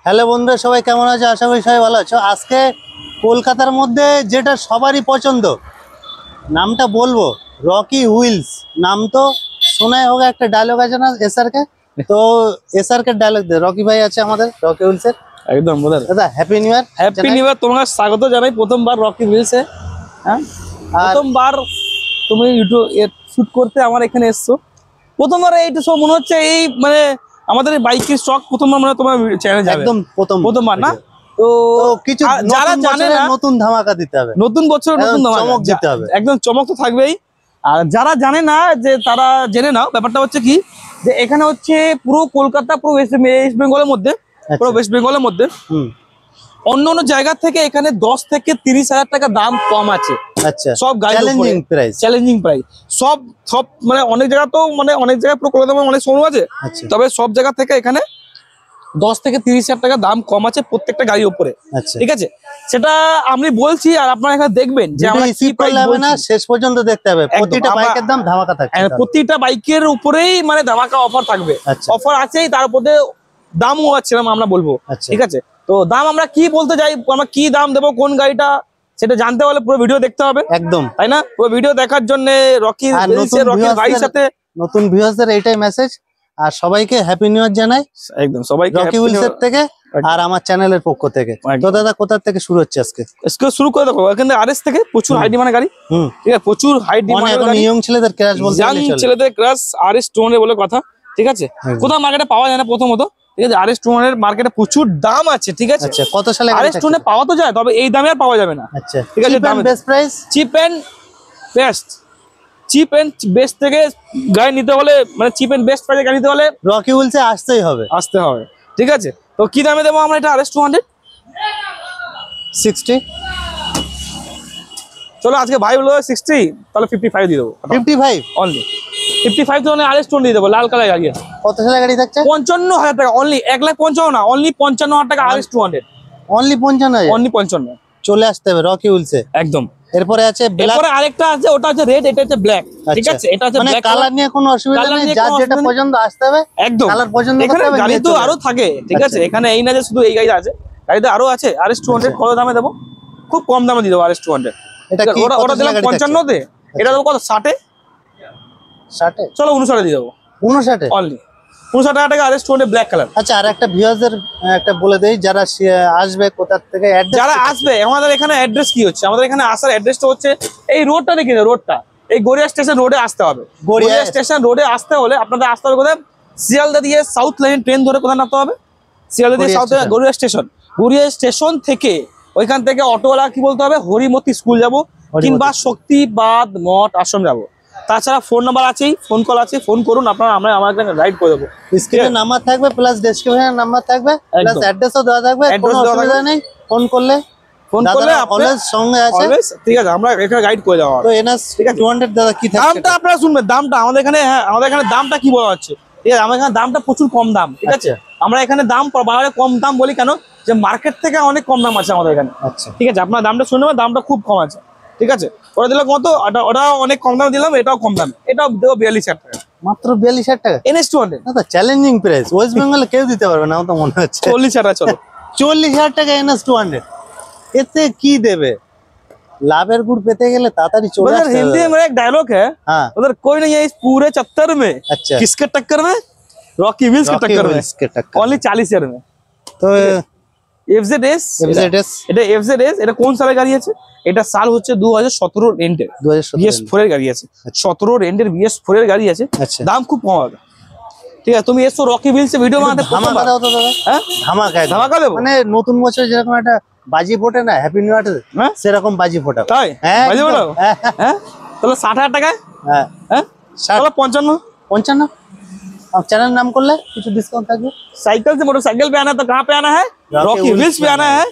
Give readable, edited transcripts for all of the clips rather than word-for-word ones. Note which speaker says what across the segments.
Speaker 1: Hello বন্ধুরা, সবাই কেমন আছো? আশা করি সবাই ভালো আছো। আজকে কলকাতার মধ্যে যেটা সবারই পছন্দ, নামটা বলবো, রকি হুইলস। নাম তো শোনাই হোক, একটা ডায়লগ আছে না এসআরকে, তো এসআরকে ডায়লগ দে। রকি ভাই আছে আমাদের, রকি হুইলসের।
Speaker 2: একদম দাদা,
Speaker 1: happy new year.
Speaker 2: Happy new year. তোমাকে স্বাগত জানাই প্রথমবার রকি হুইলসে। হ্যাঁ, প্রথমবার তুমি ইউটিউব শুট করতে আমার এখানে এসছো। প্রথমবার এইটা সব মনে হচ্ছে এই মানে আমাদের বাইকের স্টক প্রথমবার মানে তোমার চ্যানেল যাবে। একদম প্রথমবার না? তো
Speaker 1: কিছু
Speaker 2: যারা জানে না,
Speaker 1: নতুন ধামাকা দিতে হবে,
Speaker 2: নতুন বছরে নতুন
Speaker 1: চমক দিতে হবে।
Speaker 2: একদম চমক তো থাকবেই। আর যারা জানে না, যে তারা জেনে নাও। ব্যাপারটা হচ্ছে কি, যে এখানে হচ্ছে পুরো কলকাতা, পুরো ওয়েস্ট বেঙ্গলের মধ্যে, পুরো ওয়েস্ট বেঙ্গলের মধ্যে অন্য অন্য জায়গা থেকে এখানে 10 থেকে 30,000 টাকা দাম কম আছে।
Speaker 1: আচ্ছা,
Speaker 2: সব গাড়ি চ্যালেঞ্জিং প্রাইস সব মানে অনেক জায়গা তো মানে অনেক জায়গায় পুরো কলকাতা অনেক শোরুম আছে, তবে সব জায়গা থেকে এখানে 10 থেকে 30,000 টাকা দাম কম আছে প্রত্যেকটা গাড়ির উপরে। ঠিক আছে, সেটা আমি বলছি, আর আপনারা এখানে দেখবেন যে আমরা কি প্রাইস বলছি না,
Speaker 1: শেষ পর্যন্ত দেখতে হবে। প্রতিটা বাইকের দাম ধামাকা থাকবে,
Speaker 2: প্রতিটা বাইকের উপরেই মানে ধামাকা অফার থাকবে। অফার আছেই, তার উপরে দামও আছে আমরা বলবো। ঠিক আছে, তো দাম আমরা কি বলতে যাই, আমরা কি দাম দেবো কোন গাড়িটা, সেটা জানতে হলে পুরো ভিডিও দেখতে হবে। একদম, তাই না? পুরো ভিডিও দেখার জন্য রকি গাড়ির সাথে
Speaker 1: নতুন ভিউয়ারদের এইটাই মেসেজ। আর সবাইকে হ্যাপি নিউ ইয়ার জানাই,
Speaker 2: একদম সবাইকে
Speaker 1: রকি হুইলসের থেকে আর আমার চ্যানেলের পক্ষ থেকে। তো দাদা, কোথা থেকে শুরু হচ্ছে আজকে?
Speaker 2: শুরু করে দেখো এখানে আরএস থেকে। প্রচুর হাইট ডিমান্ড গাড়ি, ঠিক আছে, প্রচুর হাইট ডিমান্ড গাড়ি।
Speaker 1: ইয়ং ছেলেদের ক্র্যাশ বলতে
Speaker 2: ইয়াং ছেলেদের ক্র্যাশ আরএস 200 বলে কথা। ঠিক আছে, কোথাও মার্কেটে পাওয়া যায় না প্রথমত। ঠিক আছে, আরএস 200 মার্কেটে প্রচুর দাম আছে। ঠিক আছে,
Speaker 1: কত সালে
Speaker 2: আরএস 200 পাওয়া তো যায়, তবে এই দামে আর পাওয়া যাবে না।
Speaker 1: আচ্ছা,
Speaker 2: ঠিক আছে,
Speaker 1: best price,
Speaker 2: cheap and best থেকে গাড়ি নিতে হলে, মানে চিপ এন্ড বেস্ট প্রাইসে গাড়ি নিতে হলে
Speaker 1: রকি হুইলসে আসতে হবে।
Speaker 2: ঠিক আছে, তো কি দামে দেবো আমরা এটা? আরএস 200
Speaker 1: 60।
Speaker 2: চলো আজকে ভাই বলো 60, তাহলে 55 দিয়ে দেবো।
Speaker 1: 55
Speaker 2: অনলি 55 তো আরএস 200 দিয়ে দেবো। লাল কালার গাড়ি আছে।
Speaker 1: কত সালে গাড়ি থাকছে?
Speaker 2: 55,000 টাকা অনলি। 1,55,000 না, অনলি 55,000 টাকা আরএস 200।
Speaker 1: Only 55,000,
Speaker 2: only 55।
Speaker 1: চলে আসতে হবে রকি হুইলসে।
Speaker 2: একদম।
Speaker 1: এরপরে আছে
Speaker 2: এরপরে আরেকটা আছে, ওটা আছে রেড, এটা হচ্ছে ব্ল্যাক। ঠিক আছে, এটা হচ্ছে ব্ল্যাক
Speaker 1: কালার নিয়ে কোনো অসুবিধা নেই, যার যেটা পছন্দ আসতে হবে।
Speaker 2: একদম,
Speaker 1: কালার পছন্দ
Speaker 2: করতে হবে। গাড়ি তো আরো থাকে। ঠিক আছে, এখানে এই না যে শুধু এই গাড়ি আছে, গাড়িতে আরো আছে। আরএস 200 কত দামে দেবো? খুব কম দামে দিয়ে দেবো আরএস 200।
Speaker 1: এটা কি
Speaker 2: ওটা দিলাম 55 তে, এটা দেবো কত? 60 এ। চলো 59 দিয়ে দেবো।
Speaker 1: 59
Speaker 2: অনলি 59,000 টাকা আরএস 200 ব্ল্যাক কালার।
Speaker 1: আচ্ছা, আর একটা ভিউয়ারদের একটা বলে দেই, যারা আসবে কোথা থেকে,
Speaker 2: যারা আসবে আমাদের এখানে অ্যাড্রেস কি হচ্ছে, আমাদের এখানে আসার অ্যাড্রেসটা হচ্ছে এই রোডটা দেখি, রোডটা এই গড়িয়া স্টেশন রোডে আসতে হবে। গড়িয়া স্টেশন রোডে আসতে হলে আপনাদের আসতে হবে কোথায়? শিয়ালদা দিয়ে সাউথ লাইন ট্রেন ধরে কোথায় নামতে হবে? শিয়ালদা দিয়ে south Garia station. Garia station থেকে ওইখান থেকে অটোওয়ালা কি বলতে হবে? হরিমতি স্কুল যাব, কিংবা শক্তিবাদ মঠ আশ্রম যাব। তাছাড়া ফোন নাম্বার আছেই, ফোন কল আছে, ফোন করুন আপনারা, আমরা আমাকে গাইড করে দেবো।
Speaker 1: স্ক্রিনে নাম্বার থাকবে, প্লাস ডেসক্রিপশনে নাম্বার থাকবে, প্লাস অ্যাড্রেসও দেওয়া থাকবে। কোনো অসুবিধা নেই, ফোন করলে অলওয়েজ সঙ্গে আছে।
Speaker 2: ঠিক আছে, আমরা এখানে গাইড করে দেওয়া।
Speaker 1: তো এনএস 200 দাদা কি থাকছে?
Speaker 2: দামটা আপনারা শুনবেন, দামটা আমাদের এখানে, হ্যাঁ আমাদের এখানে দামটা কি বলা হচ্ছে? ঠিক আছে, আমাদের এখানে দামটা প্রচুর কম দাম। ঠিক আছে, আমরা এখানে দাম বাড়ালে কম দাম বলি কেন? যে মার্কেট থেকে অনেক কম দাম আছে আমাদের এখানে। আচ্ছা, ঠিক আছে, আপনার দামটা শুনে নেবেন, দামটা খুব কম আছে। ঠিক আছে, ওরা দিলাম কত? ওটা অনেক কম দাম দিলাম, এটাও কম দাম, এটাও দেবো 42,000 টাকা।
Speaker 1: মাত্র 42,000 টাকা
Speaker 2: এনএস 200।
Speaker 1: না, চ্যালেঞ্জিং প্রাইস। ওয়েস্ট বেঙ্গলে কেউ দিতে পারবে না, আমার তো মনে হচ্ছে।
Speaker 2: 40,000 টাকা। চলো
Speaker 1: 40,000 টাকা এনএস 200, এতে কি দেবে? लाभेर गुड़ पेते गेले तातारी चले
Speaker 2: आते हैं। हिंदी में एक डायलॉग है, हाँ, उधर कोई नहीं है इस पूरे चक्कर में। अच्छा, किसके टक्कर में? रॉकी व्हील्स के टक्कर में। ओनली 40,000 में। तो এফজেডএস, এটা এফজেডএস, এটা কোন সালের গাড়ি আছে? এটা সাল হচ্ছে 2017 এন্ডের, 2017 এর গাড়ি আছে। 17 এন্ডের BS4 এর গাড়ি আছে। দাম খুব কম হবে। ঠিক আছে, তুমি এসো রকি व्हील्स এ ভিডিও বানাতে।
Speaker 1: ধামাকা দাও তো দাদা। হ্যাঁ, ধামাকা দেব। মানে নতুন বছর যেরকম একটা বাজি ফোটে না, হ্যাপি নিউ ইয়ার, সেরকম বাজি ফোটাও।
Speaker 2: তাই বাজি ফোটাও? হ্যাঁ, তাহলে 60,000 টাকা। হ্যাঁ হ্যাঁ, তাহলে 55। अब चैनल नाम कर ले, कुछ डिस्काउंट थाकबे। साइकिल से मोटरसाइकिल पे आना है तो कहाँ पे आना है? रॉकी व्हील्स पे आना है,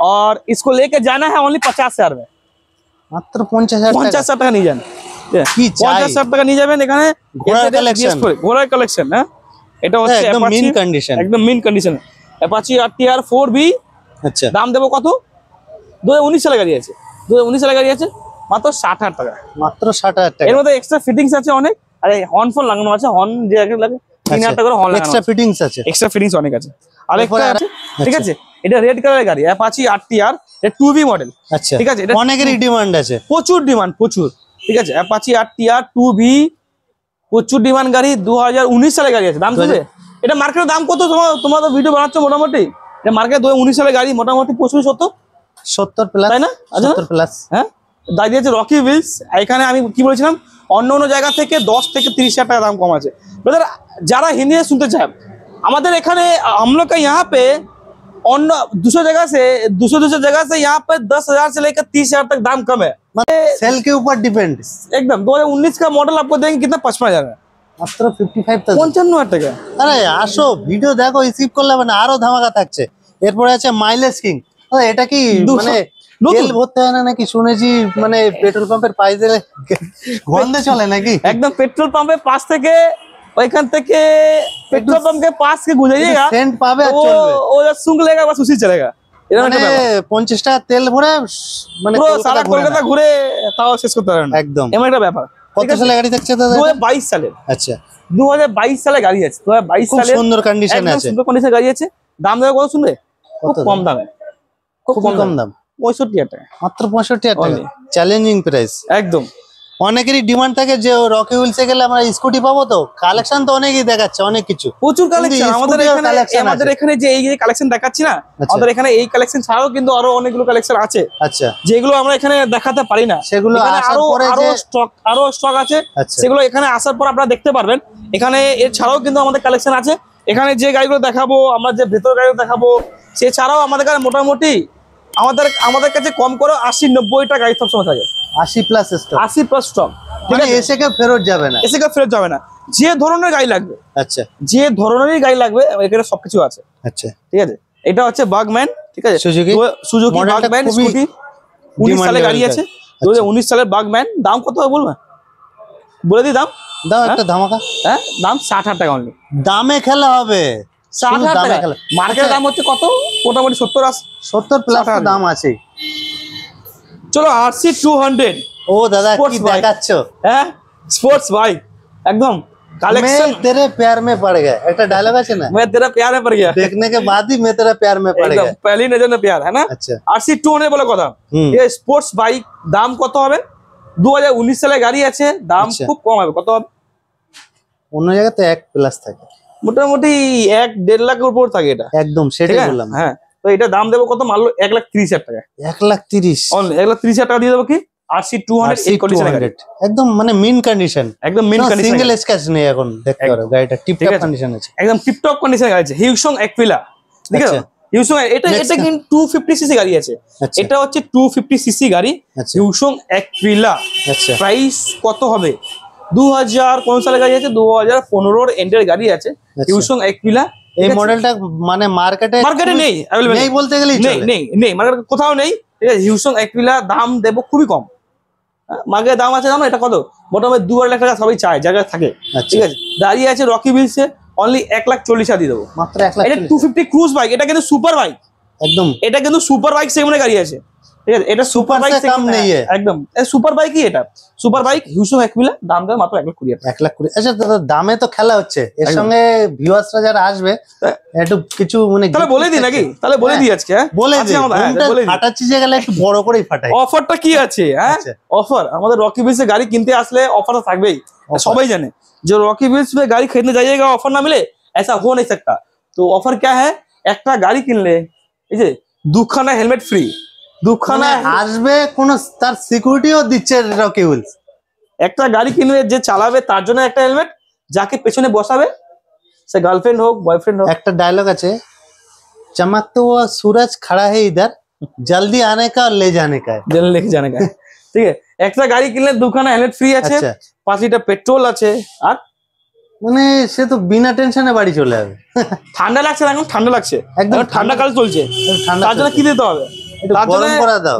Speaker 2: और इसको लेके जाना है ओनली 50,000 में। मात्र 50,000 টাকা নিয়ে যান। 50,000 টাকা নিয়ে যাবেন। এখানে ঘোড়ার কালেকশন, ঘোড়ার কালেকশন। হ্যাঁ, এটা হচ্ছে
Speaker 1: একদম মিন কন্ডিশন,
Speaker 2: একদম mint condition. Apache RTR 4B,
Speaker 1: আচ্ছা
Speaker 2: দাম দেবো কত? 2019 সালে গাড়ি আছে, 2019 সালে গাড়ি আছে, মাত্র 60,000 টাকা।
Speaker 1: মাত্র 60,000 টাকা।
Speaker 2: এর মধ্যে এক্সট্রা ফিটিংস আছে অনেক, আর হর্ন ফোন লাগানো আছে, হর্ন যে আগে লাগে 3,000 টাকা করে হর্ন লাগানো
Speaker 1: এক্সট্রা ফিটিংস আছে,
Speaker 2: এক্সট্রা ফিটিংস অনেক আছে। আর
Speaker 1: এরপরে
Speaker 2: একটা আছে, ঠিক আছে, এটা রেড কালারের গাড়ি, অ্যাপাচি RTR, এটা 2B মডেল।
Speaker 1: আচ্ছা
Speaker 2: ঠিক আছে, এটা
Speaker 1: অনেকেরই ডিমান্ড আছে,
Speaker 2: প্রচুর ডিমান্ড, প্রচুর। ঠিক আছে, অ্যাপাচি RTR 2B, প্রচুর ডিমান্ড গাড়ি, 2019 সালে গাড়ি আছে। দাম দেবে এটা মার্কেটের দাম কত? তোমরা তো ভিডিও বানাচ্ছ মোটামুটি, এটা মার্কেট 2019 সালে গাড়ি মোটামুটি
Speaker 1: 70 প্লাস,
Speaker 2: তাই না?
Speaker 1: 70 প্লাস।
Speaker 2: হ্যাঁ, দাঁড়িয়ে আছে রকি হুইলস। এখানে আমি কি বলেছিলাম, অন্য অন্য জায়গা থেকে 10 থেকে 30,000 টাকা দাম কম আছে। ব্রাদার, যারা হিন্দি শুনতে চায়, আমাদের এখানে हम लोग का यहाँ पे অন্য 200 जगह से यहाँ पे 10,000 से लेकर 30,000 तक दाम कम है।
Speaker 1: सेल के ऊपर डिपेंड।
Speaker 2: एकदम 2019 का मॉडल आपको देंगे कितना? 55,000 में,
Speaker 1: মাত্র 55,000।
Speaker 2: 55,000 টাকা।
Speaker 1: আরে আসো ভিডিও দেখো, স্কিপ করলে হবে না, আরো ধামাকা থাকছে। এরপরে আছে মাইলেজ কিং। এটা কি মানে তেল ভরতে হয় না নাকি? শুনেছি মানে পেট্রোল পাম্পের পাশ দিলে গন্ধে চলে নাকি?
Speaker 2: একদম পেট্রোল পাম্পের পাশ থেকে, ওইখান থেকে पेट्रोल पंप के पास के गुजरिएगा,
Speaker 1: सेंट पावे और चलবে।
Speaker 2: वो जब सूंघ लेगा बस उसी चलेगा।
Speaker 1: মানে 50 টাকা তেল ভরে মানে
Speaker 2: পুরো সারা কলকাতা ঘুরে তাও শেষ করতে পারবেন
Speaker 1: একদম,
Speaker 2: এমন একটা ব্যাপার।
Speaker 1: কত সালে গাড়ি থাকছে দাদা?
Speaker 2: 2022 সালে।
Speaker 1: আচ্ছা
Speaker 2: 2022 সালে গাড়ি আছে, 2022
Speaker 1: খুব
Speaker 2: সালে
Speaker 1: সুন্দর কন্ডিশনে আছে,
Speaker 2: সুন্দর কন্ডিশনে গাড়ি আছে। দাম দেবে কত শুনবে? খুব কম দামে,
Speaker 1: খুব কম দাম,
Speaker 2: 65,000 টাকা,
Speaker 1: মাত্র 65,000 টাকা। চ্যালেঞ্জিং প্রাইস
Speaker 2: একদম।
Speaker 1: অনেকেরই ডিমান্ড থাকে যে রকি হুইলসে গেলে আমরা স্কুটি পাবো, তো কালেকশন তো অনেকই দেখাচ্ছে, অনেক কিছু,
Speaker 2: প্রচুর কালেকশন আমাদের এখানে যে এই কালেকশন দেখাচ্ছি না, আমাদের এখানে এই কালেকশন ছাড়াও কিন্তু আরো অনেকগুলো কালেকশন আছে।
Speaker 1: আচ্ছা
Speaker 2: যেগুলো আমরা এখানে দেখাতে পারি না,
Speaker 1: সেগুলো
Speaker 2: আরো স্টক আছে, সেগুলো এখানে আসার পর আপনারা দেখতে পারবেন। এখানে এছাড়াও কিন্তু আমাদের কালেকশন আছে। এখানে যে গাড়িগুলো দেখাবো, আমরা যে ভেতর গাড়িগুলো দেখাবো, সেছাড়াও আমাদের কাছে মোটামুটি আমাদের কাছে কম করে 80-90টা গাড়ি সবসময় থাকে।
Speaker 1: 80 প্লাস স্টক,
Speaker 2: 80 প্লাস স্টক,
Speaker 1: মানে এসে কেউ ফেরত যাবে না,
Speaker 2: ফেরত যাবে না। যে ধরনের গাড়ি লাগবে,
Speaker 1: আচ্ছা
Speaker 2: যে ধরনেরই গাড়ি লাগবে এখানে সবকিছু আছে।
Speaker 1: আচ্ছা
Speaker 2: ঠিক আছে, এটা হচ্ছে বাগম্যান, ঠিক আছে, সুজুকি বাগম্যান স্কুটি, 19 সালে গাড়ি আছে, 2019 সালের বাগম্যান। দাম কত হবে বলবেন? বলে দিই দাম,
Speaker 1: দাও একটা ধামাকা।
Speaker 2: হ্যাঁ, দাম 60,000 টাকা অনলি।
Speaker 1: দামে খেলা হবে,
Speaker 2: 60,000 টাকা। মার্কেটের দাম হচ্ছে কত? মোটামুটি 70
Speaker 1: প্লাস দাম আছে।
Speaker 2: চলো RC 200।
Speaker 1: ও দাদা কি দেখাচ্ছ?
Speaker 2: হ্যাঁ, স্পোর্টস বাইক একদম कलेक्शन।
Speaker 1: मैं तेरे प्यार में पड़ गया, একটা ডায়লগ আছে না,
Speaker 2: मैं तेरा प्यार में पड़ गया,
Speaker 1: देखने के बाद ही मैं तेरा प्यार में पड़ गया,
Speaker 2: पहली नजर में प्यार है ना।
Speaker 1: अच्छा
Speaker 2: RC 200 বলে কথা। এই স্পোর্টস বাইক দাম কত হবে? 2019 সালে গাড়ি আছে, দাম খুব কম হবে। কত হবে?
Speaker 1: অন্য জায়গাতে 1 প্লাস থাকে,
Speaker 2: মোটামুটি 1-1.5 লাখের উপর থাকে এটা,
Speaker 1: একদম সেটাই বললাম।
Speaker 2: হ্যাঁ, তো এটা দাম দেবো কত? মাত্র 1,30,000 টাকা।
Speaker 1: 1,30,000
Speaker 2: অনলি 1,30,000 টাকা দিয়ে দেবো। কি RC 200 এই কন্ডিশনে গাড়ি,
Speaker 1: একদম মানে মিন কন্ডিশন,
Speaker 2: একদম মিন কন্ডিশন,
Speaker 1: সিঙ্গেল স্ক্র্যাচ নেই এখন, দেখতে পারো গাড়িটা টিপটপ কন্ডিশন আছে,
Speaker 2: একদম টিপটপ কন্ডিশনে গাড়ি আছে। হিউসং অ্যাকুইলা, ঠিক আছে, হিউসং এটা কিন্তু 250 সিসি গাড়ি আছে, এটা হচ্ছে 250 সিসি গাড়ি, হিউসং অ্যাকুইলা।
Speaker 1: আচ্ছা
Speaker 2: প্রাইস কত হবে? 2000 কোন সালে গাড়ি আছে? 2015 এর এন্ডের গাড়ি আছে হিউসং অ্যাকুইলা।
Speaker 1: এই মডেলটা মানে মার্কেটে
Speaker 2: নেই, अवेलेबल
Speaker 1: নেই বলতে গেলেই চলে,
Speaker 2: নেই মার্কেটে কোথাও নেই। ঠিক আছে, হিউসং অ্যাকুইলা দাম দেবো খুবই কম। মার্কেটে দাম আছে জানো এটা কত? মোটামুটি 2-2.5 লাখ টাকা সবাই চায়, জায়গা থাকে। ঠিক আছে, দাঁড়িয়ে আছে রকি হুইলসে, অনলি 1,40,000 দিয়ে দেবো,
Speaker 1: মাত্র 1,40,000।
Speaker 2: এটা 250 ক্রুজ বাইক, এটা কিন্তু সুপার বাইক,
Speaker 1: একদম
Speaker 2: এটা কিন্তু সুপার বাইক সেগমেন্টে গাড়ি আছে। ঠিক আছে, এটা সুপার বাইক
Speaker 1: কম নেই,
Speaker 2: একদম সুপার বাইকই, এটা সুপার বাইক হিউসং অ্যাকুইলা। দাম দেবে মাত্র 1,20,000।
Speaker 1: 1,20,000। আচ্ছা দাদা, দামে তো খেলা হচ্ছে, এর সঙ্গে ভিউয়ার্সরা যারা আসবে একটু কিছু মানে
Speaker 2: তাহলে বলে দিই নাকি? তাহলে বলে দিই আজকে, হ্যাঁ
Speaker 1: বলে দিই, ফাটাচ্ছি যে গেলে একটু বড় করেই ফাটাই।
Speaker 2: অফারটা কি আছে? হ্যাঁ, অফার আমাদের রকি হুইলসে গাড়ি কিনতে আসলে অফার থাকবেই, সবাই জানে যে রকি হুইলস में गाड़ी खरीदने जाइएगा ऑफर ना मिले, ऐसा हो नहीं सकता। तो ऑफर क्या है? একটা গাড়ি কিনলে এই যে দুখানা হেলমেট ফ্রি, দুখানা
Speaker 1: আসবে, কোন তার সিকিউরিটিও দিচ্ছে রকি হুইলস।
Speaker 2: একটা গাড়ি কিনবে, যে চালাবে তার জন্য একটা হেলমেট, যাকে পেছনে বসাবে সে গার্লফ্রেন্ড হোক বয়ফ্রেন্ড হোক।
Speaker 1: একটা ডায়লগ আছে, चमकता हुआ सूरज खड़ा है इधर, जल्दी आने का और ले जाने का है,
Speaker 2: জেলে লেকে জানে কা। ঠিক আছে, একটা গাড়ি কিনলে দুখানা হেলমেট ফ্রি আছে, 5 লিটার পেট্রোল আছে, আর
Speaker 1: মানে সে তো বিনা টেনশনে বাড়ি চলে যাবে।
Speaker 2: ঠান্ডা লাগছে না? এখন ঠান্ডা লাগছে,
Speaker 1: একদম
Speaker 2: ঠান্ডা কাল চলছে, তার জন্য কি দিতে হবে?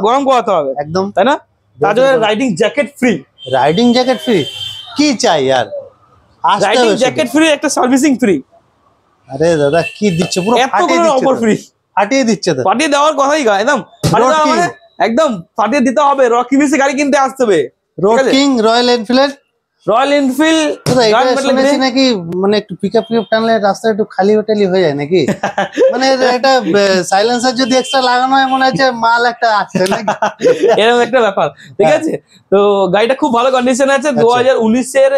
Speaker 2: গরম করাতে হবে,
Speaker 1: একদম,
Speaker 2: তাই না? তার জন্য riding jacket free.
Speaker 1: Riding jacket free কি চাই আর?
Speaker 2: রাইডিং জ্যাকেট ফ্রি, একটা সার্ভিসিং ফ্রি।
Speaker 1: আরে দাদা কি দিচ্ছে, পুরো ফাটিয়ে দিচ্ছে
Speaker 2: অফার
Speaker 1: তো।
Speaker 2: ফ্রি,
Speaker 1: ফাটিয়ে দিচ্ছে তো।
Speaker 2: ফাটিয়ে দেওয়ার কথাই গা একদম ফাটিয়ে দেওয়া মানে একদম ফাটিয়ে দিতে হবে। রকি বেশি গাড়ি কিনতে আসতে হবে।
Speaker 1: Road king royal Enfield.
Speaker 2: Royal Enfield
Speaker 1: এটা শুনেছি নাকি মানে একটু পিকআপ টানলে রাস্তা একটু খালি হোটেলি হয়ে যায় নাকি? মানে এটা সাইলেন্সার যদি এক্সট্রা লাগানো হয় মনে হচ্ছে মাল একটা আছে নাকি?
Speaker 2: এরকম একটা ব্যাপার, ঠিক আছে। তো গাড়িটা খুব ভালো কন্ডিশনে আছে, 2019 এর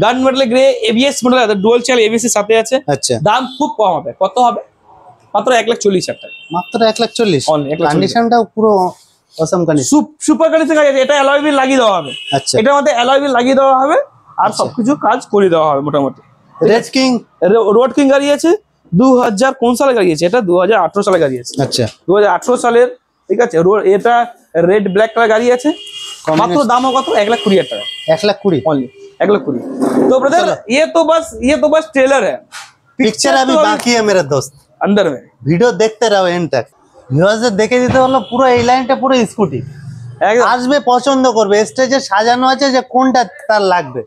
Speaker 2: গান মেটাল গ্রে এবিএস মডেল আছে, ডুয়াল চ্যানেল এবিএস এর সাথে আছে।
Speaker 1: আচ্ছা,
Speaker 2: দাম খুব কম হবে, কত হবে? মাত্র 1,40,000 টাকা।
Speaker 1: মাত্র 1,40,000।
Speaker 2: Only 1,40,000
Speaker 1: কন্ডিশনটাও পুরো অসাম কন্ডিশন।
Speaker 2: সুপার কন্ডিশন গাড়ি আছে, এটা অ্যালয় হুইল লাগিয়ে দেওয়া হবে।
Speaker 1: আচ্ছা,
Speaker 2: এটার মধ্যে অ্যালয় হুইল লাগিয়ে দেওয়া হবে আর সবকিছু কাজ করে দেওয়া হবে মোটামুটি।
Speaker 1: Red king.
Speaker 2: রোড কিং গাড়ি আছে 2000 কোন সালে গাড়ি আছে? এটা 2018 সালে গাড়ি আছে।
Speaker 1: আচ্ছা,
Speaker 2: 2018 সালের, ঠিক আছে। এটা রেড ব্ল্যাক কালার গাড়ি আছে। মাত্র দাম কত? 1,20,000 টাকা।
Speaker 1: 1,20,000
Speaker 2: ओनली 1,20,000। तो ब्रदर ये तो बस ट्रेलर है,
Speaker 1: पिक्चर अभी बाकी है मेरे दोस्त।
Speaker 2: अंदर में
Speaker 1: ভিডিও দেখতে রাও এন্ড তক। ভিউয়ার্সদের দেখে দিতে হলো পুরো এই লাইনটা পুরো স্কুটি
Speaker 2: एकदम
Speaker 1: আসবে, পছন্দ করবে। স্টেজে সাজানো আছে যে কোনটা তার লাগবে।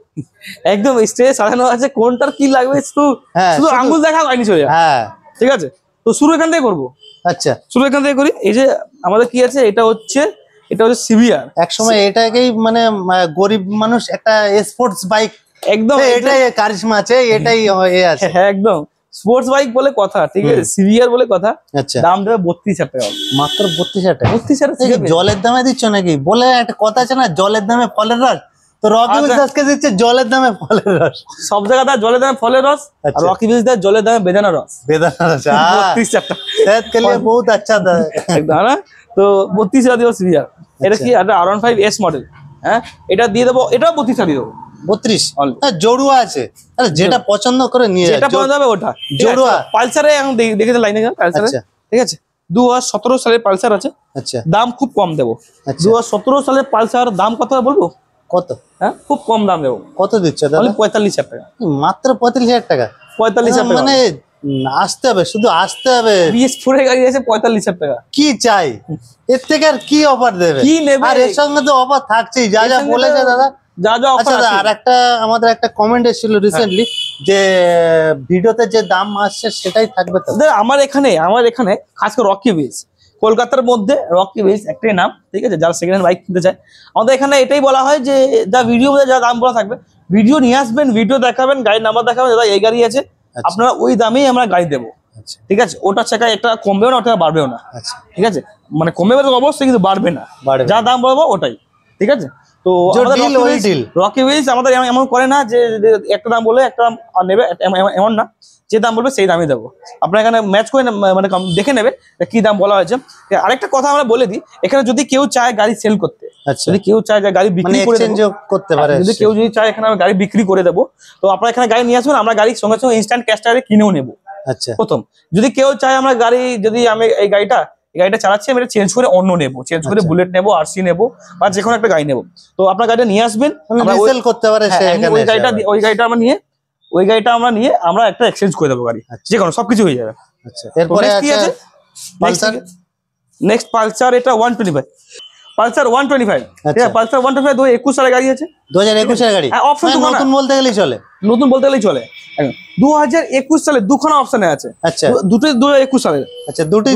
Speaker 2: एकदम স্টেজ সাজানো আছে, কোনটার কি লাগবে শুধু
Speaker 1: হ্যাঁ,
Speaker 2: শুধু আঙ্গুল দেখা গাড়ি চলে যায়।
Speaker 1: হ্যাঁ,
Speaker 2: ঠিক আছে, তো শুরু এখান থেকে করবো।
Speaker 1: আচ্ছা।
Speaker 2: শুরু এখান থেকে করি। এই যে আমাদের কি আছে, এটা হচ্ছে সিভিআর।
Speaker 1: এক সময় এটাকেই মানে গরিব মানুষ একটা স্পোর্টস বাইক,
Speaker 2: একদম
Speaker 1: এটাই কারিশমা আছে, এটাই এ আছে।
Speaker 2: হ্যাঁ একদম স্পোর্টস বাইক বলে কথা, ঠিক আছে, সিভিআর বলে কথা।
Speaker 1: আচ্ছা,
Speaker 2: দাম দেবে 32,000 টাকা।
Speaker 1: মাত্র 32,000 টাকা।
Speaker 2: 32,000
Speaker 1: এই যে জলের দামে দিচ্ছ নাকি? বলে একটা কথা আছে না, জলের দামে ফলের রস। তো রকি
Speaker 2: আচ্ছা।
Speaker 1: দাসকে দিচ্ছে জলের দামে ফলের রস।
Speaker 2: সব জায়গায় জলের দামে ফলের রস, আর
Speaker 1: আচ্ছা।
Speaker 2: রকি বিজ দেয় জলের দামে বেদানা রস।
Speaker 1: বেদানা রস।
Speaker 2: 32,000 টাকা
Speaker 1: सेहत के लिए बहुत अच्छा था।
Speaker 2: একদম না? তো 32,000 দিবো সিভিআর। এটা কি একটা R15S মডেল, হ্যাঁ এটা দিয়ে দেবো, এটাও 32,000 দিয়ে দেবো।
Speaker 1: 32
Speaker 2: Only।
Speaker 1: হ্যাঁ, জড়ুয়া আছে। আরে যেটা পছন্দ করে নিয়ে
Speaker 2: যেটা
Speaker 1: যা।
Speaker 2: পাওয়া যাবে ওটা।
Speaker 1: জড়ুয়া।
Speaker 2: পালসারে এখন দেখেছে লাইনে পালসারে,
Speaker 1: আচ্ছা।
Speaker 2: ঠিক আছে। 2017 সালের পালসার আছে,
Speaker 1: আচ্ছা,
Speaker 2: দাম খুব কম দেবো।
Speaker 1: আচ্ছা।
Speaker 2: 2017 সালের পালসার দাম কত হবে বলবো?
Speaker 1: কত
Speaker 2: হ্যাঁ খুব কম দাম দেবো,
Speaker 1: কত দিচ্ছে দাদা?
Speaker 2: only 45,000 টাকা।
Speaker 1: মাত্র 35,000 টাকা।
Speaker 2: 45,000 টাকা
Speaker 1: মানে আসতে হবে, শুধু আসতে হবে।
Speaker 2: BS4 এর গাড়ি আছে 45,000 টাকা।
Speaker 1: কি চাই এর থেকে? আর কি অফার দেবে?
Speaker 2: কি নেবে?
Speaker 1: আর এর সঙ্গে তো অফার থাকছেই, যা যা বলেছে দাদা।
Speaker 2: যা যা
Speaker 1: আচ্ছা
Speaker 2: অফার
Speaker 1: দাদা,
Speaker 2: আছে।
Speaker 1: আর একটা আমাদের একটা কমেন্ট এসেছিল রিসেন্টলি যে ভিডিওতে যে দাম আসছে সেটাই থাকবে তো?
Speaker 2: দাদা, আমার এখানে খাস করে রকি বেস, কলকাতার মধ্যে রকি বেস একটাই নাম, ঠিক আছে। যারা সেকেন্ড হ্যান্ড বাইক কিনতে চায়, আমাদের এখানে এটাই বলা হয় যে যা ভিডিও যা দাম বলা থাকবে, ভিডিও নিয়ে আসবেন, ভিডিও দেখাবেন, গাড়ির নাম্বার দেখাবেন, দাদা এই গাড়ি আছে,
Speaker 1: আচ্ছা।
Speaker 2: আপনারা ওই দামেই আমরা গাড়ি দেবো,
Speaker 1: আচ্ছা,
Speaker 2: ঠিক আছে। ওটার চাকায় একটা কমবেও না, ওটা বাড়বেও না,
Speaker 1: আচ্ছা,
Speaker 2: ঠিক আছে। মানে কমবে তো অবশ্যই, কিন্তু বাড়বে না,
Speaker 1: বাড়বে
Speaker 2: যা দাম বলবো ওটাই, ঠিক আছে। তো
Speaker 1: যে deal, ওই deal।
Speaker 2: রকি হুইলস আমাদের এমন করে না যে একটা দাম বলে একটা দাম আর নেবে, এমন না। যে দাম বলবে সেই দামই দেবো। আপনার এখানে ম্যাচ করে মানে দেখে নেবে কি দাম বলা হয়েছে। আরেকটা কথা আমরা বলে দিই, এখানে যদি কেউ চায় গাড়ি সেল করতে,
Speaker 1: আচ্ছা,
Speaker 2: যদি কেউ চায় যে গাড়ি
Speaker 1: মানে
Speaker 2: বিক্রি করে
Speaker 1: এক্সচেঞ্জ
Speaker 2: দেবো,
Speaker 1: করতে পারে।
Speaker 2: যদি কেউ চায় এখানে আমি গাড়ি বিক্রি করে দেবো, তো আপনারা এখানে গাড়ি নিয়ে আসবেন, আমরা গাড়ির সঙ্গে সঙ্গে ইনস্ট্যান্ট ক্যাশ টাকা কিনেও নেবো
Speaker 1: আচ্ছা,
Speaker 2: প্রথম। যদি কেউ চায় আমরা গাড়ি, যদি আমি এই গাড়িটা চালাচ্ছি, আমি চেঞ্জ করে অন্য নেবো, চেঞ্জ করে
Speaker 1: আচ্ছা।
Speaker 2: বুলেট নেবো, RC নেবো, বা যে কোনো একটা গাড়ি নেবো, তো আপনার গাড়িটা নিয়ে আসবেন, আমরা
Speaker 1: রিসেল করতে পারে সে এখানে
Speaker 2: ওই
Speaker 1: এসে
Speaker 2: গাড়িটা
Speaker 1: আবার।
Speaker 2: ওই গাড়িটা আমরা নিয়ে আমরা একটা এক্সচেঞ্জ করে দেবো গাড়ি,
Speaker 1: আচ্ছা।
Speaker 2: যে কোনো সবকিছু হয়ে যাবে।
Speaker 1: আচ্ছা, এরপরে
Speaker 2: কি আছে?
Speaker 1: পালসার।
Speaker 2: নেক্সট পালসার, এটা 125, পালসার 125, ঠিক
Speaker 1: আচ্ছা।
Speaker 2: আছে। পালসার 125 2021 সালের গাড়ি আছে,
Speaker 1: 2021 এর গাড়ি।
Speaker 2: হ্যাঁ, option তো
Speaker 1: নতুন বলতে গেলেই চলে।
Speaker 2: নতুন বলতে গেলেই চলে। 2021 সালে দুখানা অপশনে আছে,
Speaker 1: আচ্ছা,
Speaker 2: দুটোই 2021 সালের,
Speaker 1: আচ্ছা, দুটোই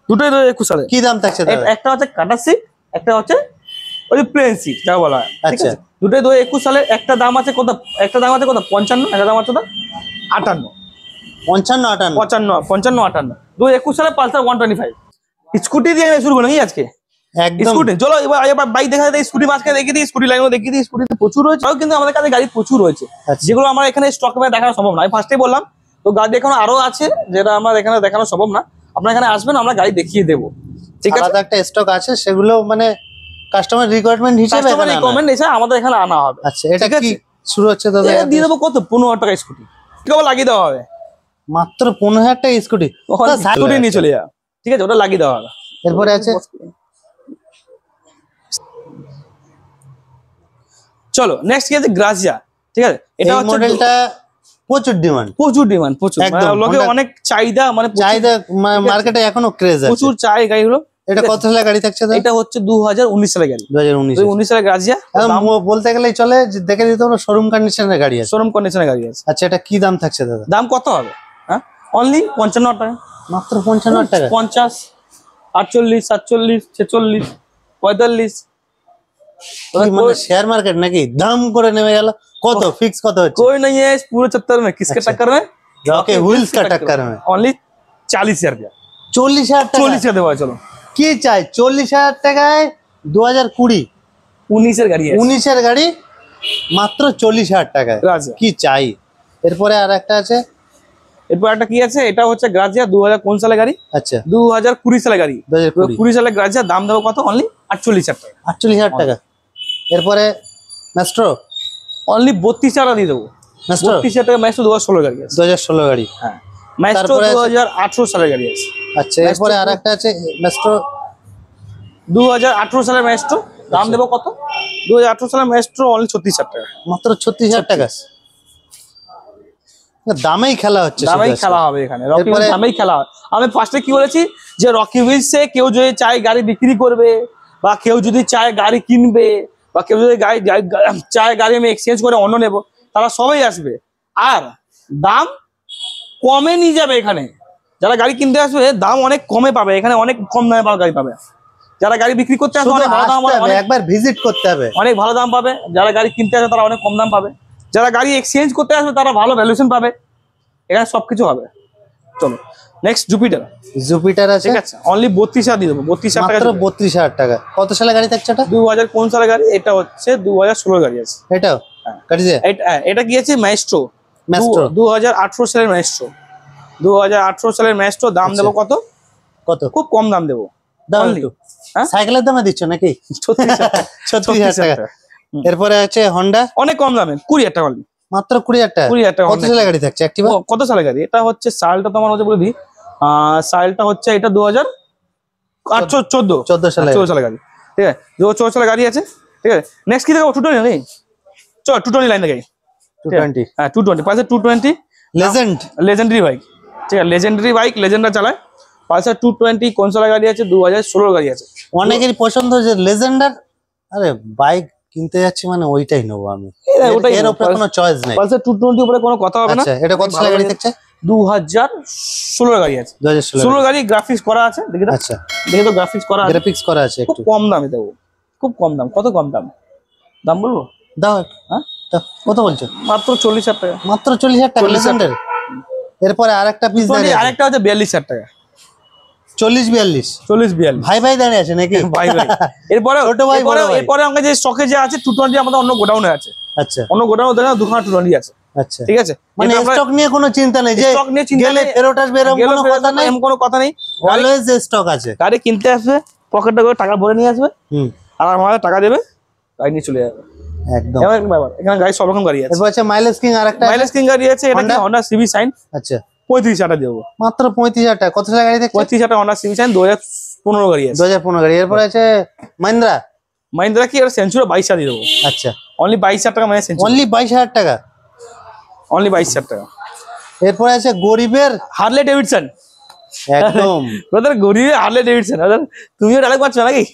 Speaker 2: 2021 সালে।
Speaker 1: কি দাম থাকছে দাদা?
Speaker 2: একটা হচ্ছে কাটা সিট, একটা হচ্ছে ওই প্লেন সিট যা বলা হয়, ঠিক
Speaker 1: আচ্ছা।
Speaker 2: আছে। দুটোই 2021 সালে। একটা দাম আছে কত? 55, একটা দাম আছে কত? 58,
Speaker 1: 55, 58।
Speaker 2: 55, 2021 সালে পালসার 125। স্কুটি দিয়ে শুরু করি নাকি আজকে?
Speaker 1: একদম।
Speaker 2: স্কুটি, চলো এবার বাইক দেখা যায়, স্কুটি মাঝখানে দেখিয়ে দিই, স্কুটি লাইনও দেখিয়ে দিই। স্কুটিতে প্রচুর রয়েছে, কিন্তু আমাদের কাছে গাড়ি প্রচুর রয়েছে,
Speaker 1: আচ্ছা।
Speaker 2: যেগুলো আমার এখানে স্টক করে দেখানো সম্ভব না। আমি ফার্স্টেই বললাম, তো গাড়ি এখনো আরো আছে যেটা আমার এখানে দেখানো সম্ভব না। আপনার এখানে আসবেন, আমরা গাড়ি দেখিয়ে দেবো, ঠিক আছে।
Speaker 1: আলাদা একটা স্টক আছে, সেগুলো মানে কাস্টমার রিকোয়ারমেন্ট হিসেবে
Speaker 2: কাস্টমার
Speaker 1: এখানে আনা হয়।
Speaker 2: রিকমেন্ড এসে আমাদের এখানে আনা হবে।
Speaker 1: আচ্ছা, এটা
Speaker 2: ঠিক
Speaker 1: কি
Speaker 2: আছে।
Speaker 1: শুরু হচ্ছে দাদা?
Speaker 2: এটা দিয়ে দেবো কত? 15,000 টাকা স্কুটি, ঠিক আছে, লাগিয়ে দেওয়া হবে।
Speaker 1: মাত্র 15,000 টাকা স্কুটি।
Speaker 2: স্কুটি নিয়ে চলে যাও, ঠিক আছে, ওটা লাগিয়ে দেওয়া হবে।
Speaker 1: এরপরে আছে
Speaker 2: চলো নেক্সট কি আছে? গ্রাজিয়া, ঠিক আছে। এটা
Speaker 1: এই
Speaker 2: হচ্ছে
Speaker 1: মডেলটা প্রচুর ডিমান্ড,
Speaker 2: প্রচুর ডিমান্ড, প্রচুর,
Speaker 1: একদম,
Speaker 2: মানে লোকে
Speaker 1: Honda-
Speaker 2: অনেক চাহিদা, মানে
Speaker 1: চাহিদা মার্কেটে এখনো ক্রেজ আছে।
Speaker 2: প্রচুর চাই গাড়িগুলো।
Speaker 1: এটা কত সালের গাড়ি থাকছে দাদা?
Speaker 2: এটা হচ্ছে 2019 সালের গাড়ি,
Speaker 1: 2019।
Speaker 2: 2019 সালের গ্রাজিয়া,
Speaker 1: বলতে গেলেই চলে, যে দেখে দিতে হলো শোরুম কন্ডিশনের গাড়ি আছে।
Speaker 2: শোরুম কন্ডিশনের গাড়ি আছে।
Speaker 1: আচ্ছা, এটা কি দাম থাকছে দাদা?
Speaker 2: দাম কত হবে? হ্যাঁ, অনলি 55 টাকা,
Speaker 1: মাত্র 55 টাকা।
Speaker 2: 50, 48, 47, 46, 45।
Speaker 1: কি মানে শেয়ার মার্কেট নাকি দাম করে নেমে গেল? কত ফিক্স কত হচ্ছে?
Speaker 2: कोई नहीं है इस पूरे चक्कर में, किसके टक्कर में?
Speaker 1: रॉकी व्हील्स का टक्कर में
Speaker 2: ओनली 40,000 रुपया।
Speaker 1: 40,000 টাকা।
Speaker 2: 40,000 দেবো, চলো।
Speaker 1: কি চাই 40,000 টাকায় 2020
Speaker 2: 19 এর গাড়ি আছে।
Speaker 1: 19 এর গাড়ি মাত্র 40,000 টাকায়,
Speaker 2: গ্রাজিয়া।
Speaker 1: কি চাই? এরপরে আর একটা আছে,
Speaker 2: এরপর একটা কি আছে, এটা হচ্ছে গ্রাজিয়া 2000 কোন সালে গাড়ি?
Speaker 1: আচ্ছা
Speaker 2: 2020 সালে গাড়ি।
Speaker 1: 2020
Speaker 2: 20 সালে গ্রাজিয়া, দাম দেবো কত? অনলি 48,000 টাকা।
Speaker 1: 48,000 টাকা। এরপরে ম্যাস্ট্রো,
Speaker 2: অনলি 32,000 দিয়ে দেবো।
Speaker 1: ম্যাস্ট্রো
Speaker 2: 32,000 টাকা ম্যাস্ট্রো 2016 গাড়ি আছে।
Speaker 1: 2016 গাড়ি।
Speaker 2: হ্যাঁ, ম্যাস্ট্রো
Speaker 1: তারপরে আছে-
Speaker 2: 2018 সালে গাড়ি আছে।
Speaker 1: আচ্ছা এরপরে আর একটা আছে ম্যাস্ট্রো
Speaker 2: 2018 সালের ম্যাস্ট্রো, দাম দেবো কত? 2018 সালের ম্যাস্ট্রো অনলি 36,000 টাকা।
Speaker 1: মাত্র 36,000 টাকা। দামেই খেলা হচ্ছে,
Speaker 2: দামেই
Speaker 1: শুধু
Speaker 2: খেলা
Speaker 1: আজকে।
Speaker 2: হবে এখানে, রকি
Speaker 1: এরপরে-
Speaker 2: হুইলস দামেই খেলা হবে। আমি ফার্স্টে কি বলেছি যে রকি হুইলসে কেউ যদি চায় গাড়ি বিক্রি করবে, বা কেউ যদি চায় গাড়ি কিনবে, বা কেউ যদি চায় গাড়ি আমি এক্সচেঞ্জ করে অন্য নেব, তারা সবাই আসবে। আর দাম কমে নিয়ে যাবে এখানে। যারা গাড়ি কিনতে আসবে দাম অনেক কমে পাবে, এখানে অনেক কম দামে গাড়ি পাবে। যারা গাড়ি বিক্রি করতে আসবে
Speaker 1: শুধু
Speaker 2: অনেক ভালো দাম
Speaker 1: আসতে হবে,
Speaker 2: অনেক
Speaker 1: একবার ভিজিট করতে হবে।
Speaker 2: অনেক ভালো দাম পাবে। যারা গাড়ি কিনতে আসবে তারা অনেক কম দাম পাবে। যারা গাড়ি এক্সচেঞ্জ করতে আসবে তারা ভালো ভ্যালুয়েশন পাবে। এখানে সবকিছু হবে। চলো নেক্সট জুপিটার।
Speaker 1: জুপিটার আছে
Speaker 2: ঠিক আছে, অনলি 32,000 দিয়ে দেবো। 32,000 টাকা।
Speaker 1: মাত্র 32,000 টাকা। কত সালে গাড়ি থাকছে এটা?
Speaker 2: 2000 কোন সালের গাড়ি? এটা হচ্ছে 2016 গাড়ি আছে।
Speaker 1: এটাও
Speaker 2: হ্যাঁ।
Speaker 1: গাড়িতে
Speaker 2: এটা কি আছে? ম্যাস্ট্রো।
Speaker 1: ম্যাস্ট্রো
Speaker 2: 2018 সালের ম্যাস্ট্রো। 2018 সালের ম্যাস্ট্রো, দাম দেবো কত?
Speaker 1: কত?
Speaker 2: খুব কম দাম দেবো।
Speaker 1: দাম
Speaker 2: Only।
Speaker 1: একটু
Speaker 2: হ্যাঁ?
Speaker 1: সাইকেলের দামে দিচ্ছ নাকি?
Speaker 2: 36,000 টাকা।
Speaker 1: 36,000 টাকা। এরপরে আছে হন্ডা,
Speaker 2: অনেক কম দামে 20,000 টাকা only।
Speaker 1: মাত্র 20,000 টাকা।
Speaker 2: 20,000 টাকা।
Speaker 1: কত সালে গাড়ি থাকছে অ্যাক্টিভা?
Speaker 2: কত সালের গাড়ি? এটা হচ্ছে সালটা তোমার হচ্ছে বলে দিই। সালটা হচ্ছে এটা 2014
Speaker 1: 14 সালে।
Speaker 2: 14 সালের গাড়ি। ঠিক আছে, 2014 সালের গাড়ি আছে। ঠিক আছে, নেক্সট কি দেখাবো? 220 নেই, চল 220 লাইন গাড়ি।
Speaker 1: 220
Speaker 2: হ্যাঁ 220, পালসার 220
Speaker 1: লেজেন্ড।
Speaker 2: Legendary bike. ঠিক আছে, লেজেন্ডারি বাইক, লেজেন্ডার চালায়। পালসার 220 কোন সালের গাড়ি আছে? 2016 গাড়ি আছে।
Speaker 1: অনেকেরই পছন্দ যে লেজেন্ডার। আরে বাইক কিনতে যাচ্ছি মানে ওইটাই নেবো আমি,
Speaker 2: ওটাই
Speaker 1: এর
Speaker 2: নেবো।
Speaker 1: উপরে কোনো চয়েস নেই।
Speaker 2: পালসার 220 উপরে কোনো কথা হবে না।
Speaker 1: আচ্ছা এটা কত সালে গাড়ি থাকছে?
Speaker 2: 2016 গাড়ি আছে।
Speaker 1: 2016
Speaker 2: 16 গাড়ি, গ্রাফিক্স করা আছে। দেখি তো,
Speaker 1: আচ্ছা
Speaker 2: দেখি তো গ্রাফিক্স করা আছে।
Speaker 1: গ্রাফিক্স করা আছে
Speaker 2: খুব
Speaker 1: একটু।
Speaker 2: কম দামে দেবো, খুব কম দাম। কত কম দাম? দাম বলবো?
Speaker 1: দাও একটু।
Speaker 2: হ্যাঁ,
Speaker 1: দাও। কত বলছো?
Speaker 2: মাত্র 40,000 টাকা।
Speaker 1: মাত্র 40,000 টাকা
Speaker 2: 40,000
Speaker 1: লেজেন্ডের। এরপরে আরেকটা পিস দাঁড়িয়ে আছে
Speaker 2: আরেকটা হচ্ছে 42,000 টাকা।
Speaker 1: 40-42
Speaker 2: 40-42
Speaker 1: ভাই ভাই দাঁড়িয়ে আছে নাকি?
Speaker 2: ভাই ভাই। এরপরে
Speaker 1: ছোট ভাই, বড় ভাই।
Speaker 2: এরপরে আমাদের যে স্টকে যে আছে 220 আমাদের অন্য গোডাউনে আছে।
Speaker 1: আচ্ছা
Speaker 2: অন্য গোডাউনে দেখো দুখানা 220 আছে।
Speaker 1: আচ্ছা
Speaker 2: ঠিক আছে,
Speaker 1: মানে
Speaker 2: এটা আমরা-
Speaker 1: স্টক নিয়ে কোনো চিন্তা নেই যে
Speaker 2: stock নিয়ে চিন্তা
Speaker 1: গেলে
Speaker 2: নেই,
Speaker 1: ফেরত আসবে এরকম
Speaker 2: গেলেও
Speaker 1: কোনো
Speaker 2: ফেরত
Speaker 1: কথা
Speaker 2: আসবে,
Speaker 1: নেই।
Speaker 2: এমন কোনো কথা নেই।
Speaker 1: অলওয়েজ স্টক আছে।
Speaker 2: গাড়ি কিনতে আসবে, পকেটটা করে টাকা ভরে নিয়ে আসবে,
Speaker 1: হুম
Speaker 2: আর আমাদের টাকা দেবে, গাড়ি নিয়ে চলে যাবে।
Speaker 1: একদম।
Speaker 2: এমন একটা ব্যাপার। এখানে গাড়ি সব রকম গাড়ি আছে।
Speaker 1: এরপর আছে মাইলেজ কিং আরেকটা আছে।
Speaker 2: মাইলেজ কিং গাড়ি আছে। এটা কি
Speaker 1: Honda?
Speaker 2: Honda CV sign.
Speaker 1: আচ্ছা
Speaker 2: 35,000 টাকা দেবো।
Speaker 1: মাত্র 35,000 টাকা। কত সালে গাড়ি থাকছে?
Speaker 2: 35,000 টাকা হন্ডা সিভি সাইন, 2015 গাড়ি আছে।
Speaker 1: 2015 গাড়ি। এরপর আছে মাহিন্দ্রা।
Speaker 2: মাহিন্দ্রা কি এটা সেঞ্চুরি 22,000 দিয়ে দেবো।
Speaker 1: আচ্ছা
Speaker 2: অনলি 22,000 টাকা মানে সেঞ্চুরি।
Speaker 1: অনলি 22,000 টাকা।
Speaker 2: অনলি 22,000 টাকা।
Speaker 1: এরপর আছে গরিবের
Speaker 2: হার্লে ডেভিডসন।
Speaker 1: একদম
Speaker 2: ব্রাদার গরিবে হার্লে ডেভিডসন। তুমিও ডায়লগ পাচ্ছ নাকি?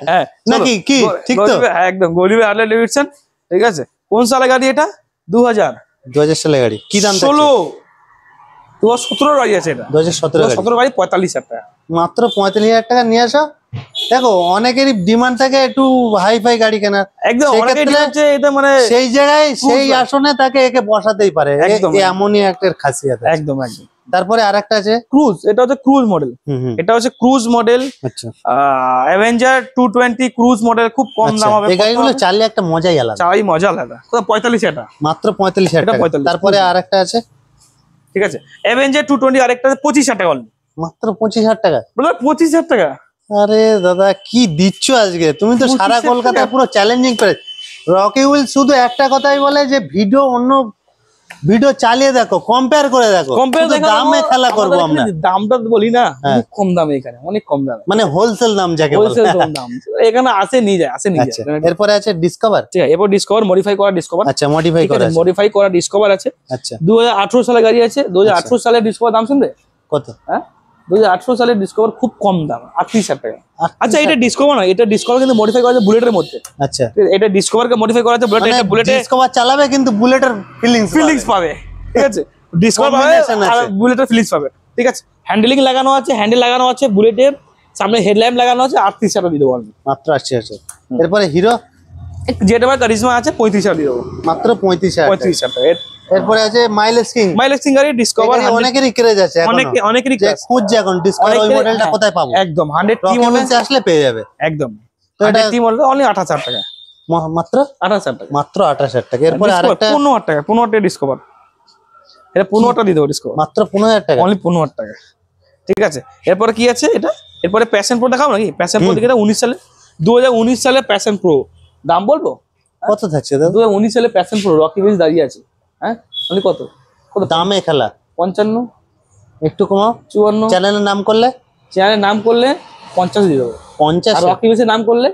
Speaker 2: হ্যাঁ চলো।
Speaker 1: নাকি কি ঠিক তো?
Speaker 2: হ্যাঁ একদম গরিবে হার্লে ডেভিডসন। ঠিক আছে, কোন সালে গাড়ি এটা?
Speaker 1: 2000 সালে গাড়ি। কি দাম থাকছে?
Speaker 2: 2016 2017 গাড়ি আছে এটা।
Speaker 1: 2017 গাড়ি।
Speaker 2: 2017 গাড়ি 45,000 টাকা।
Speaker 1: মাত্র 35,000 টাকা নিয়ে আসো। দেখো অনেকেরই ডিমান্ড থাকে একটু হাই ফাই গাড়ি কেনার।
Speaker 2: একদম অনেকে
Speaker 1: সেক্ষেত্রে
Speaker 2: হচ্ছে এটা মানে
Speaker 1: সেই জায়গায় সেই
Speaker 2: Cruise
Speaker 1: আসনে তাকে একে বসাতেই পারে।
Speaker 2: একদম।
Speaker 1: এমনই একটা খাসিয়াত আছে।
Speaker 2: একদম একদম।
Speaker 1: তারপরে আরেকটা আছে
Speaker 2: ক্রুজ, এটা হচ্ছে ক্রুজ মডেল।
Speaker 1: হুম
Speaker 2: এটা হচ্ছে ক্রুজ মডেল,
Speaker 1: আচ্ছা
Speaker 2: অ্যাভেঞ্জার 220 ক্রুজ মডেল। খুব কম
Speaker 1: আচ্ছা,
Speaker 2: দাম হবে।
Speaker 1: এই গাড়িগুলো চালিয়ে একটা মজাই আলাদা।
Speaker 2: চালাই মজা আলাদা। কত? 45,000 টাকা।
Speaker 1: মাত্র 45,000
Speaker 2: এটা
Speaker 1: টাকা।
Speaker 2: 45,000
Speaker 1: তারপরে আরেকটা আছে
Speaker 2: ঠিক আছে, অ্যাভেঞ্জার 220 আরেকটা 25,000 টাকা অনলি।
Speaker 1: মাত্র 25,000 টাকা।
Speaker 2: বলে 25,000 টাকা।
Speaker 1: আরে দাদা কি দিচ্ছ আজকে তুমি? তো সারা
Speaker 2: 25,000
Speaker 1: কলকাতায় পুরো চ্যালেঞ্জিং করে। রকি হুইল শুধু একটা কথাই বলে যে ভিডিও অন্য ভিডিও চালিয়ে দেখো, কম্পেয়ার করে দেখো।
Speaker 2: কম্পেয়ার
Speaker 1: শুধু দামে খেলা করবো আমরা।
Speaker 2: দামটা বলি না,
Speaker 1: হ্যাঁ।
Speaker 2: অনেক কম দামে এখানে, অনেক কম দামে।
Speaker 1: মানে হোলসেল দাম যাকে বলে।
Speaker 2: হোলসেল দাম এখানে আসে নিয়ে যায়, আসে নিয়ে
Speaker 1: আচ্ছা
Speaker 2: যায়।
Speaker 1: এরপরে আছে ডিসকভার।
Speaker 2: ঠিক আছে, এরপর ডিসকভার মডিফাই করা ডিসকভার।
Speaker 1: আচ্ছা মডিফাই করা আছে।
Speaker 2: মডিফাই করা ডিসকভার আছে।
Speaker 1: আচ্ছা
Speaker 2: 2018 সালে গাড়ি আছে। 2018 সালের ডিসকভার দাম শুনবে?
Speaker 1: কত?
Speaker 2: হ্যাঁ 2018 সালের ডিসকভার খুব কম দাম, 38,000 টাকা। আচ্ছা এটা ডিসকভার না, এটা ডিসকভার কিন্তু মডিফাই করা আছে বুলেটের মধ্যে।
Speaker 1: আচ্ছা
Speaker 2: এটা ডিসকভারকে মডিফাই করা আছে বুলেট।
Speaker 1: মানে
Speaker 2: এটা বুলেটে
Speaker 1: ডিসকভার চালাবে কিন্তু বুলেটের
Speaker 2: ফিলিংস পাবে। ঠিক আছে, ডিসকভার পাবে
Speaker 1: Combination
Speaker 2: আর
Speaker 1: আছে।
Speaker 2: বুলেটের ফিলিংস পাবে, ঠিক আছে। হ্যান্ডেলিং লাগানো আছে, হ্যান্ডেল লাগানো আছে, বুলেটের সামনে হেডল্যাম্প লাগানো আছে, 38,000 দিয়ে দেবো আমি।
Speaker 1: মাত্র 80,000। এরপরে হিরো
Speaker 2: জেড এবার কারিজমা আছে, 35,000 দিয়ে দেবো,
Speaker 1: মাত্র 35,000।
Speaker 2: 35,000 টাকা।
Speaker 1: এরপরে আছে মাইলেজ কিং।
Speaker 2: মাইলেজ সিং গাড়ি ডিসকভার
Speaker 1: অনেকেরই ক্রেজ আছে এখনো।
Speaker 2: অনেকেরই
Speaker 1: যে খুঁজছে এখন ডিসকভার ওই মডেলটা কোথায় পাবো।
Speaker 2: একদম 100 টি
Speaker 1: রকি
Speaker 2: মডেল
Speaker 1: উইলসে আসলে পেয়ে যাবে।
Speaker 2: একদম
Speaker 1: তো এটা
Speaker 2: 100 টি মডেল অনলি 28,000 টাকা,
Speaker 1: মাত্র
Speaker 2: 28,000 টাকা।
Speaker 1: মাত্র 28,000 টাকা। এরপরে আরেকটা
Speaker 2: 15,000 টাকা, 15,000 টাকা ডিসকভার, এটা 15,000 টাকা দিয়ে দেবো ডিসকভার,
Speaker 1: মাত্র 15,000 টাকা।
Speaker 2: অনলি 15,000 টাকা, ঠিক আছে। এরপরে কি আছে এটা, এরপরে প্যাশন প্রো দেখাবো নাকি? প্যাশন প্রো দিকে 19 সালে, 2019 সালে প্যাশন প্রো দাম বলবো।
Speaker 1: কত থাকছে দাদা?
Speaker 2: 2019 সালে প্যাশন প্রো রকি উইলস দাঁড়িয়ে আছে, হ্যাঁ অনলি কত কত?
Speaker 1: দামে খেলা
Speaker 2: 55,
Speaker 1: একটু কমাও।
Speaker 2: 54,
Speaker 1: চ্যানেলের নাম করলে
Speaker 2: চ্যানেলের নাম করলে 50 দিয়ে দেবো,
Speaker 1: 50।
Speaker 2: আর রকি উইলসের নাম করলে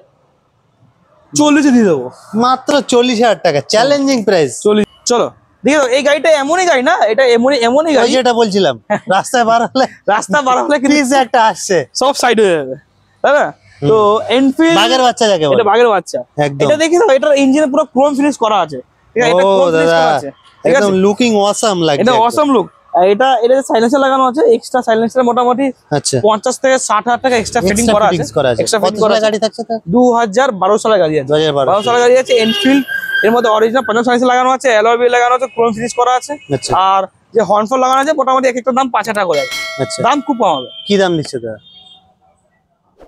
Speaker 2: 40 দিয়ে দেবো,
Speaker 1: মাত্র 40,000 টাকা, চ্যালেঞ্জিং প্রাইস।
Speaker 2: 40। চলো দেখো এই গাড়িটা এমনই গাড়ি না, এটা এমনই
Speaker 1: ওই
Speaker 2: গাড়ি,
Speaker 1: যেটা বলছিলাম রাস্তায় বার হলে
Speaker 2: রাস্তা বার হলে কিন্তু
Speaker 1: প্লিজ একটা আসছে
Speaker 2: সব সাইড হয়ে যাবে, তাই না? তো এনফিল্ড
Speaker 1: বাঘের বাচ্চা যাকে বলে।
Speaker 2: এটা বাঘের বাচ্চা,
Speaker 1: একদম।
Speaker 2: এটা দেখি দাও, এটার ইঞ্জিনে পুরো ক্রোম ফিনিশ করা আছে, ঠিক আছে, এটা
Speaker 1: ও
Speaker 2: ক্রোম ফিনিশ
Speaker 1: দাদা,
Speaker 2: করা আছে, ঠিক আছে,
Speaker 1: একদম লুকিং অসাম লাগছে।
Speaker 2: এটা অসম লুক। এটা সাইলেন্সার লাগানো আছে, এক্সট্রা সাইলেন্সার মোটামুটি
Speaker 1: আচ্ছা
Speaker 2: 50 থেকে 60,000 টাকা এক্সট্রা ফিটিং করা আছে, এক্সট্রা
Speaker 1: কত
Speaker 2: ফিটিং করা
Speaker 1: সালের
Speaker 2: আছে।
Speaker 1: গাড়ি থাকছে তার?
Speaker 2: 2012 সালের গাড়ি আছে,
Speaker 1: 2012
Speaker 2: সালের গাড়ি আছে এনফিল্ড, এর মধ্যে অরিজিনাল 50 সাইলেন্সার লাগানো আছে, অ্যালয় হুইল লাগানো আছে, ক্রোম ফিনিশ করা আছে,
Speaker 1: আচ্ছা
Speaker 2: আর যে হর্নফল লাগানো আছে মোটামুটি এক একটা দাম 5,000 টাকা করে আছে,
Speaker 1: আচ্ছা।
Speaker 2: দাম খুব কম হবে।
Speaker 1: কি দাম দিচ্ছে দাদা?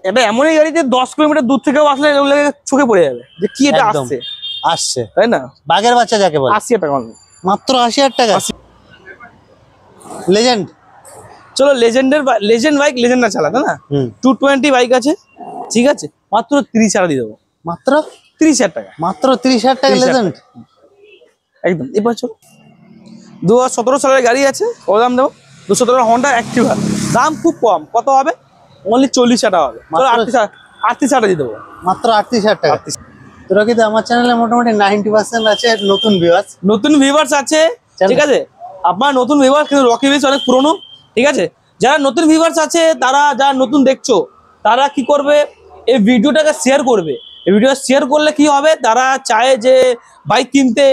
Speaker 2: এটা এমনই গাড়ি যে 10 কিলোমিটার দূর থেকেও আসলে এগুলো চোখে পড়ে যাবে যে কি এটা
Speaker 1: একদম।
Speaker 2: আসছে,
Speaker 1: আসছে
Speaker 2: তাই না?
Speaker 1: বাঘের বাচ্চা যাকে বলে।
Speaker 2: 80,000 টাকা only।
Speaker 1: মাত্র 80,000 টাকা। লেজেন্ড।
Speaker 2: চলো লেজেন্ড বাইক লেজেন্ড না চালা, তাই না? 220 বাইক আছে, ঠিক আছে, মাত্র 30,000 দিয়ে দেবো,
Speaker 1: মাত্র
Speaker 2: 30,000 টাকা,
Speaker 1: মাত্র 30,000 টাকা
Speaker 2: 30,000
Speaker 1: লেজেন্ড।
Speaker 2: একদম। এবার চলো 2017 সালের গাড়ি আছে, কত দাম দেবো? 2017 হন্ডা অ্যাক্টিভা, দাম খুব কম, কত হবে? অনলি 40,000 টাকা হবে, চলো
Speaker 1: মাত্র
Speaker 2: 38,000 দিয়ে দেবো।
Speaker 1: মাত্র 38,000 টাকা। তোরা কিন্তু আমার চ্যানেলে মোটামুটি 90% আছে নতুন ভিউয়ার্স।
Speaker 2: নতুন ভিউয়ার্স আছে, ঠিক আছে, আপনার নতুন ভিউয়ার্স, কিন্তু রকি উইলস অনেক পুরনো, ঠিক আছে। যারা নতুন ভিউয়ার্স আছে, তারা যারা নতুন দেখছো, তারা কি করবে, এই ভিডিওটাকে শেয়ার করবে। এই ভিডিও শেয়ার করলে কি হবে, তারা চায় যে বাইক কিনতে,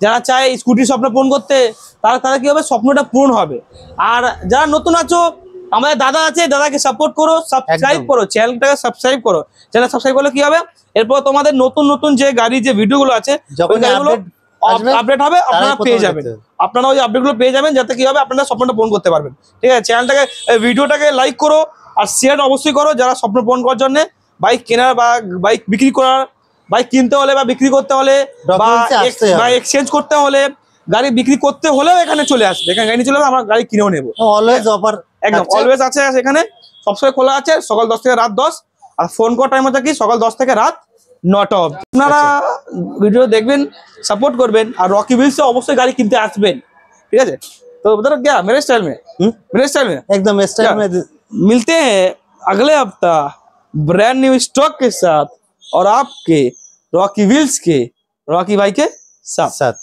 Speaker 2: যারা চায় স্কুটির স্বপ্ন পূরণ করতে, তারা কি হবে, স্বপ্নটা পূরণ হবে। আর যারা নতুন আছো, আমাদের দাদা আছে, দাদাকে সাপোর্ট করো, সাবস্ক্রাইব করো, চ্যানেলটাকে সাবস্ক্রাইব করো। চ্যানেল সাবস্ক্রাইব করলে কি হবে, এরপর তোমাদের নতুন নতুন যে গাড়ি যে ভিডিওগুলো আছে,
Speaker 1: যখন
Speaker 2: ওই গাড়িগুলো আপডেট হবে, আপনারা পেয়ে যাবেন, আপনারা ওই আপডেটগুলো পেয়ে যাবেন, যাতে কি হবে, আপনারা স্বপ্নটা পূরণ করতে পারবেন, ঠিক আছে। চ্যানেলটাকে, ভিডিওটাকে লাইক করো আর শেয়ার অবশ্যই করো, যারা স্বপ্ন পূরণ করার জন্য, বাইক কেনার বা বাইক বিক্রি করার, বাইক কিনতে হলে বা বিক্রি করতে হলে বা এক্সচেঞ্জ করতে হলে, গাড়ি বিক্রি করতে হলেও এখানে চলে আসবে, এখানে গাড়ি চলে আসবে, আমরা গাড়ি কিনেও নেবো।
Speaker 1: অলওয়েজ অফার,
Speaker 2: একদম অলওয়েজ আছে এখানে, সবসময় খোলা আছে, সকাল 10 থেকে রাত 10, আর ফোন করার টাইম হচ্ছে কি সকাল 10 থেকে রাত 9টা অবধি। আপনারা ভিডিও দেখবেন, সাপোর্ট করবেন, আর রকি উইলসে অবশ্যই গাড়ি কিনতে আসবেন, ঠিক আছে। তো उधर क्या मेरे स्टाइल में
Speaker 1: एकदम स्टाइल में
Speaker 2: मिलते हैं अगले हफ्ता ब्रांड न्यू स्टॉक के साथ और आपके रॉकी व्हील्स के रॉकी भाई के साथ।